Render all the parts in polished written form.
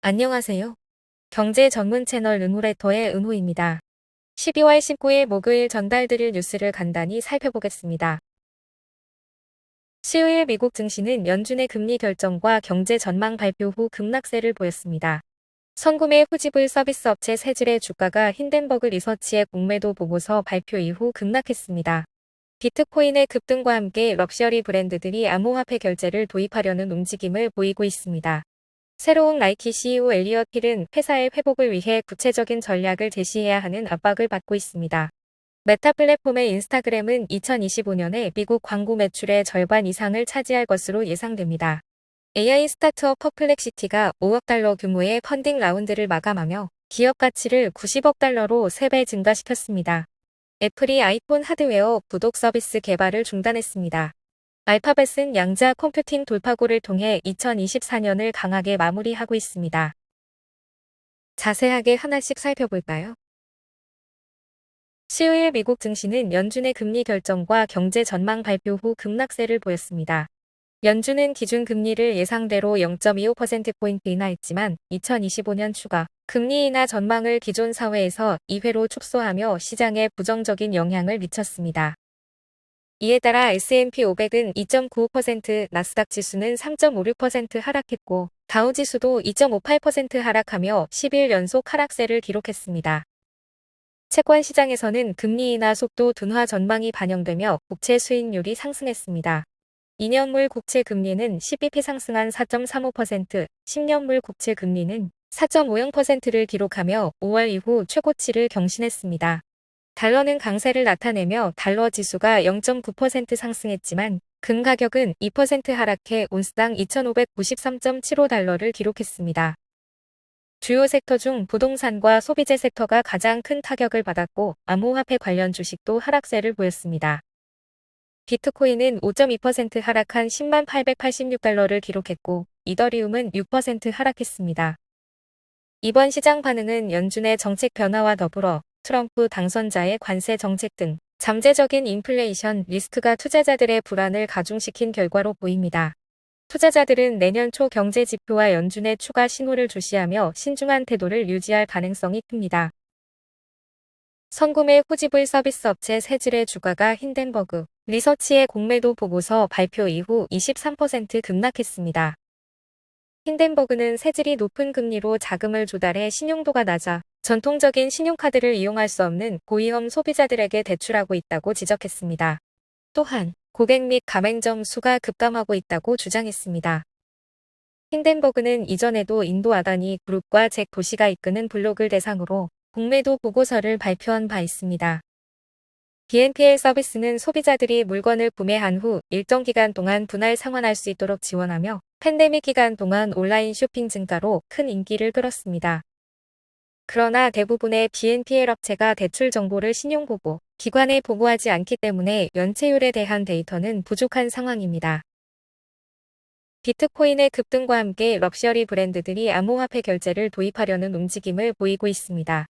안녕하세요. 경제 전문 채널 은호레터의 은호입니다. 12월 19일 목요일 전달드릴 뉴스를 간단히 살펴보겠습니다. 수요일 미국 증시는 연준의 금리 결정과 경제 전망 발표 후 급락세를 보였습니다. 선구매 후지불 서비스 업체 세질의 주가가 힌덴버그 리서치의 공매도 보고서 발표 이후 급락했습니다. 비트코인의 급등과 함께 럭셔리 브랜드들이 암호화폐 결제를 도입하려는 움직임을 보이고 있습니다. 새로운 나이키 CEO 엘리엇 힐은 회사의 회복을 위해 구체적인 전략을 제시해야 하는 압박을 받고 있습니다. 메타 플랫폼의 인스타그램은 2025년에 미국 광고 매출의 절반 이상을 차지할 것으로 예상됩니다. AI 스타트업 퍼플렉시티가 5억 달러 규모의 펀딩 라운드를 마감하며 기업 가치를 90억 달러로 3배 증가시켰습니다. 애플이 아이폰 하드웨어 구독 서비스 개발을 중단했습니다. 알파벳은 양자 컴퓨팅 돌파구를 통해 2024년을 강하게 마무리하고 있습니다. 자세하게 하나씩 살펴볼까요? 수요일 미국 증시는 연준의 금리 결정과 경제 전망 발표 후 급락세를 보였습니다. 연준은 기준금리를 예상대로 0.25%포인트 인하했지만 2025년 추가 금리 인하 전망을 기존 사회에서 2회로 축소하며 시장에 부정적인 영향을 미쳤습니다. 이에 따라 S&P 500은 2.95%, 나스닥 지수는 3.56% 하락했고 다우 지수도 2.58% 하락하며 10일 연속 하락세를 기록했습니다. 채권 시장에서는 금리 인하 속도 둔화 전망이 반영되며 국채 수익률이 상승했습니다. 2년물 국채 금리는 12피 상승한 4.35%, 10년물 국채 금리는 4.50%를 기록하며 5월 이후 최고치를 경신했습니다. 달러는 강세를 나타내며 달러 지수가 0.9% 상승했지만 금 가격은 2% 하락해 온스당 2,593.75달러를 기록했습니다. 주요 섹터 중 부동산과 소비재 섹터가 가장 큰 타격을 받았고 암호화폐 관련 주식도 하락세를 보였습니다. 비트코인은 5.2% 하락한 10만 886달러를 기록했고 이더리움은 6% 하락했습니다. 이번 시장 반응은 연준의 정책 변화와 더불어 트럼프 당선자의 관세 정책 등 잠재적인 인플레이션 리스크가 투자자들의 불안을 가중시킨 결과로 보입니다. 투자자들은 내년 초 경제 지표와 연준의 추가 신호를 주시하며 신중한 태도를 유지할 가능성이 큽니다. 선구매 후지불 서비스 업체 세질의 주가가 힌덴버그 리서치의 공매도 보고서 발표 이후 23% 급락했습니다. 힌덴버그는 세질이 높은 금리로 자금을 조달해 신용도가 낮아 전통적인 신용카드를 이용할 수 없는 고위험 소비자들에게 대출하고 있다고 지적했습니다. 또한 고객 및 가맹점 수가 급감하고 있다고 주장했습니다. 힌덴버그는 이전에도 인도 아다니 그룹과 잭 도시가 이끄는 블록을 대상으로 공매도 보고서를 발표한 바 있습니다. BNPL 서비스는 소비자들이 물건을 구매한 후 일정 기간 동안 분할 상환할 수 있도록 지원하며 팬데믹 기간 동안 온라인 쇼핑 증가로 큰 인기를 끌었습니다. 그러나 대부분의 BNPL 업체가 대출 정보를 신용보고 기관에 보고하지 않기 때문에 연체율에 대한 데이터는 부족한 상황입니다. 비트코인의 급등과 함께 럭셔리 브랜드들이 암호화폐 결제를 도입하려는 움직임을 보이고 있습니다.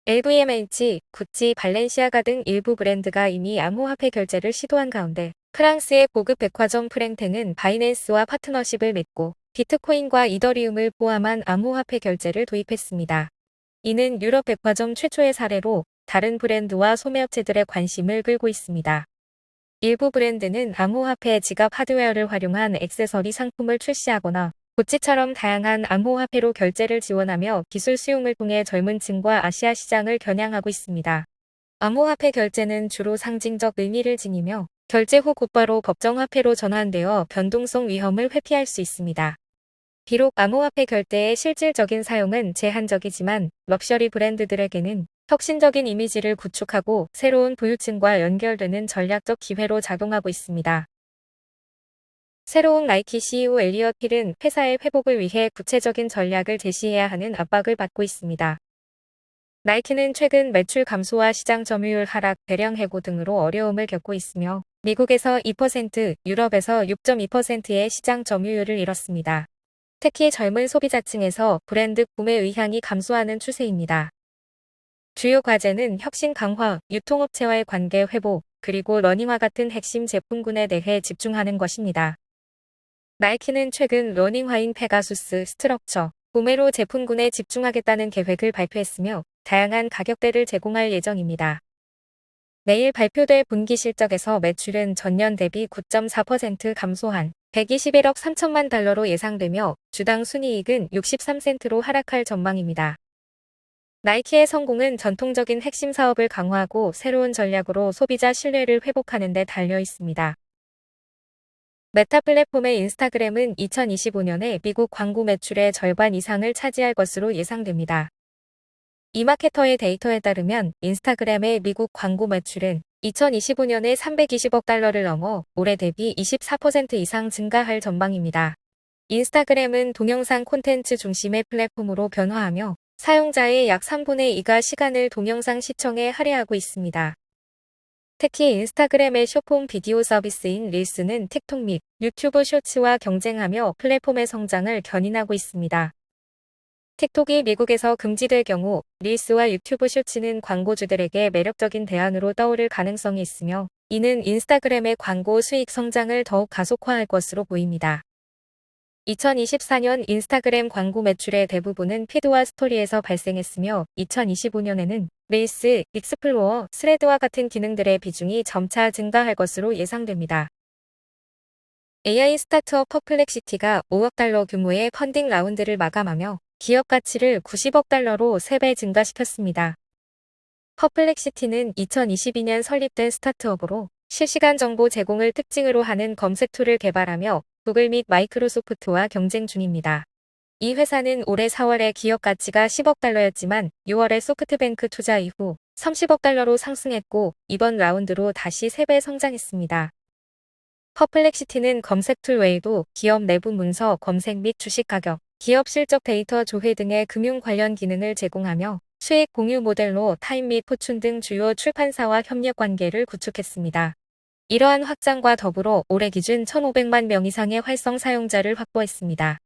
LVMH, 구찌, 발렌시아가 등 일부 브랜드가 이미 암호화폐 결제를 시도한 가운데 프랑스의 고급 백화점 프랭테는 바이낸스와 파트너십을 맺고 비트코인과 이더리움을 포함한 암호화폐 결제를 도입했습니다. 이는 유럽 백화점 최초의 사례로 다른 브랜드와 소매업체들의 관심을 끌고 있습니다. 일부 브랜드는 암호화폐 지갑 하드웨어를 활용한 액세서리 상품을 출시하거나 구찌처럼 다양한 암호화폐로 결제를 지원하며 기술 수용을 통해 젊은 층과 아시아 시장을 겨냥하고 있습니다. 암호화폐 결제는 주로 상징적 의미를 지니며 결제 후 곧바로 법정화폐로 전환되어 변동성 위험을 회피할 수 있습니다. 비록 암호화폐 결제의 실질적인 사용은 제한적이지만 럭셔리 브랜드들에게는 혁신적인 이미지를 구축하고 새로운 부유층과 연결되는 전략적 기회로 작용하고 있습니다. 새로운 나이키 CEO 엘리엇 힐은 회사의 회복을 위해 구체적인 전략을 제시해야 하는 압박을 받고 있습니다. 나이키는 최근 매출 감소와 시장 점유율 하락, 대량 해고 등으로 어려움을 겪고 있으며 미국에서 2%, 유럽에서 6.2%의 시장 점유율을 잃었습니다. 특히 젊은 소비자층에서 브랜드 구매 의향이 감소하는 추세입니다. 주요 과제는 혁신 강화, 유통업체와의 관계 회복, 그리고 러닝화 같은 핵심 제품군에 대해 집중하는 것입니다. 나이키는 최근 러닝화인 페가수스, 스트럭처, 구매로 제품군에 집중하겠다는 계획을 발표했으며 다양한 가격대를 제공할 예정입니다. 내일 발표될 분기 실적에서 매출은 전년 대비 9.4% 감소한 121억 3천만 달러로 예상되며 주당 순이익은 63센트로 하락할 전망입니다. 나이키의 성공은 전통적인 핵심 사업을 강화하고 새로운 전략으로 소비자 신뢰를 회복하는 데 달려 있습니다. 메타 플랫폼의 인스타그램은 2025년에 미국 광고 매출의 절반 이상을 차지할 것으로 예상됩니다. 이마케터의 데이터에 따르면 인스타그램의 미국 광고 매출은 2025년에 320억 달러를 넘어 올해 대비 24% 이상 증가할 전망입니다. 인스타그램은 동영상 콘텐츠 중심의 플랫폼으로 변화하며 사용자의 약 3분의 2가 시간을 동영상 시청에 할애하고 있습니다. 특히 인스타그램의 숏폼 비디오 서비스인 릴스는 틱톡 및 유튜브 쇼츠와 경쟁하며 플랫폼의 성장을 견인하고 있습니다. 틱톡이 미국에서 금지될 경우 릴스와 유튜브 쇼츠는 광고주들에게 매력적인 대안으로 떠오를 가능성이 있으며 이는 인스타그램의 광고 수익 성장을 더욱 가속화할 것으로 보입니다. 2024년 인스타그램 광고 매출의 대부분은 피드와 스토리에서 발생했으며 2025년에는 릴스, 익스플로어, 스레드와 같은 기능들의 비중이 점차 증가할 것으로 예상됩니다. AI 스타트업 퍼플렉시티가 5억 달러 규모의 펀딩 라운드를 마감하며 기업 가치를 90억 달러로 3배 증가시켰습니다. 퍼플렉시티는 2022년 설립된 스타트업으로 실시간 정보 제공을 특징으로 하는 검색 툴을 개발하며 구글 및 마이크로소프트와 경쟁 중입니다. 이 회사는 올해 4월에 기업 가치가 10억 달러였지만 6월에 소프트뱅크 투자 이후 30억 달러로 상승했고 이번 라운드로 다시 3배 성장했습니다. 퍼플렉시티는 검색 툴 외에도 기업 내부 문서 검색 및 주식 가격, 기업 실적 데이터 조회 등의 금융 관련 기능을 제공하며 수익 공유 모델로 타임 및 포춘 등 주요 출판사와 협력 관계를 구축했습니다. 이러한 확장과 더불어 올해 기준 1,500만 명 이상의 활성 사용자를 확보했습니다.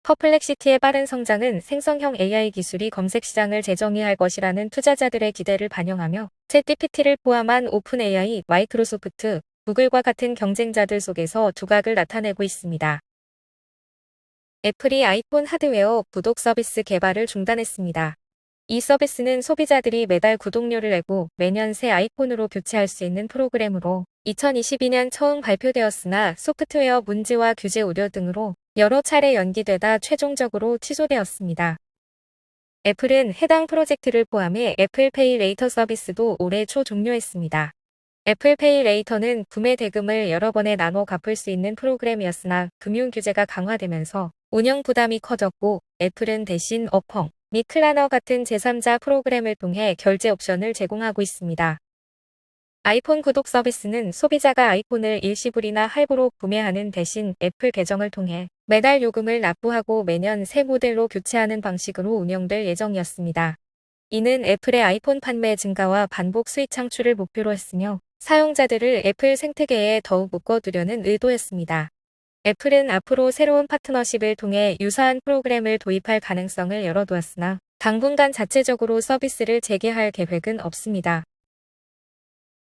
퍼플렉시티의 빠른 성장은 생성형 AI 기술이 검색 시장을 재정의할 것이라는 투자자들의 기대를 반영하며 챗GPT를 포함한 오픈 AI, 마이크로소프트, 구글과 같은 경쟁자들 속에서 두각을 나타내고 있습니다. 애플이 아이폰 하드웨어 구독 서비스 개발을 중단했습니다. 이 서비스는 소비자들이 매달 구독료를 내고 매년 새 아이폰으로 교체할 수 있는 프로그램으로 2022년 처음 발표되었으나 소프트웨어 문제와 규제 우려 등으로 여러 차례 연기되다 최종적으로 취소되었습니다. 애플은 해당 프로젝트를 포함해 애플페이 레이터 서비스도 올해 초 종료했습니다. 애플페이 레이터는 구매 대금을 여러 번에 나눠 갚을 수 있는 프로그램이었으나 금융 규제가 강화되면서 운영 부담이 커졌고 애플은 대신 어펑 및 클라너 같은 제3자 프로그램을 통해 결제 옵션을 제공하고 있습니다. 아이폰 구독 서비스는 소비자가 아이폰을 일시불이나 할부로 구매하는 대신 애플 계정을 통해 매달 요금을 납부하고 매년 새 모델로 교체하는 방식으로 운영될 예정이었습니다. 이는 애플의 아이폰 판매 증가와 반복 수익 창출을 목표로 했으며 사용자들을 애플 생태계에 더욱 묶어두려는 의도였습니다. 애플은 앞으로 새로운 파트너십을 통해 유사한 프로그램을 도입할 가능성을 열어두었으나 당분간 자체적으로 서비스를 재개할 계획은 없습니다.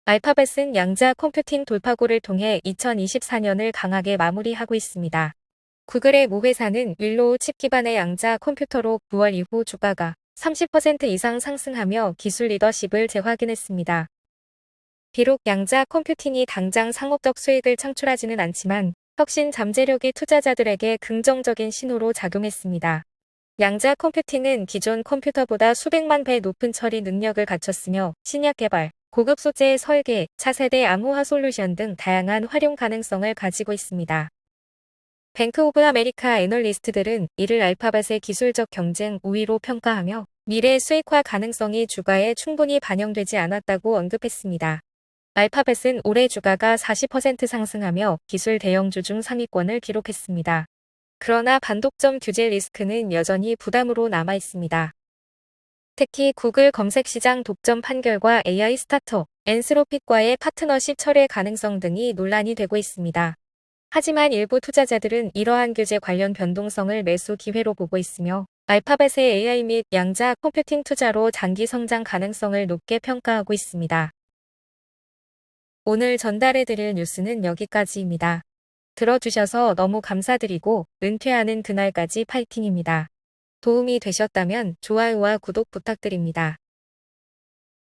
알파벳은 양자 컴퓨팅 돌파구를 통해 2024년을 강하게 마무리하고 있습니다. 구글의 모 회사는 윌로우 칩 기반의 양자 컴퓨터로 9월 이후 주가가 30% 이상 상승하며 기술 리더십을 재확인했습니다. 비록 양자 컴퓨팅이 당장 상업적 수익을 창출하지는 않지만 혁신 잠재력이 투자자들에게 긍정적인 신호로 작용했습니다. 양자 컴퓨팅은 기존 컴퓨터보다 수백만 배 높은 처리 능력을 갖췄으며 신약 개발, 고급 소재의 설계, 차세대 암호화 솔루션 등 다양한 활용 가능성을 가지고 있습니다. 뱅크 오브 아메리카 애널리스트들은 이를 알파벳의 기술적 경쟁 우위로 평가하며 미래 수익화 가능성이 주가에 충분히 반영되지 않았다고 언급했습니다. 알파벳은 올해 주가가 40% 상승하며 기술 대형주 중 상위권을 기록했습니다. 그러나 반독점 규제 리스크는 여전히 부담으로 남아 있습니다. 특히 구글 검색 시장 독점 판결과 AI 스타트업, 엔스로픽과의 파트너십 철회 가능성 등이 논란이 되고 있습니다. 하지만 일부 투자자들은 이러한 규제 관련 변동성을 매수 기회로 보고 있으며 알파벳의 AI 및 양자 컴퓨팅 투자로 장기 성장 가능성을 높게 평가하고 있습니다. 오늘 전달해드릴 뉴스는 여기까지입니다. 들어주셔서 너무 감사드리고 은퇴하는 그날까지 파이팅입니다. 도움이 되셨다면 좋아요와 구독 부탁드립니다.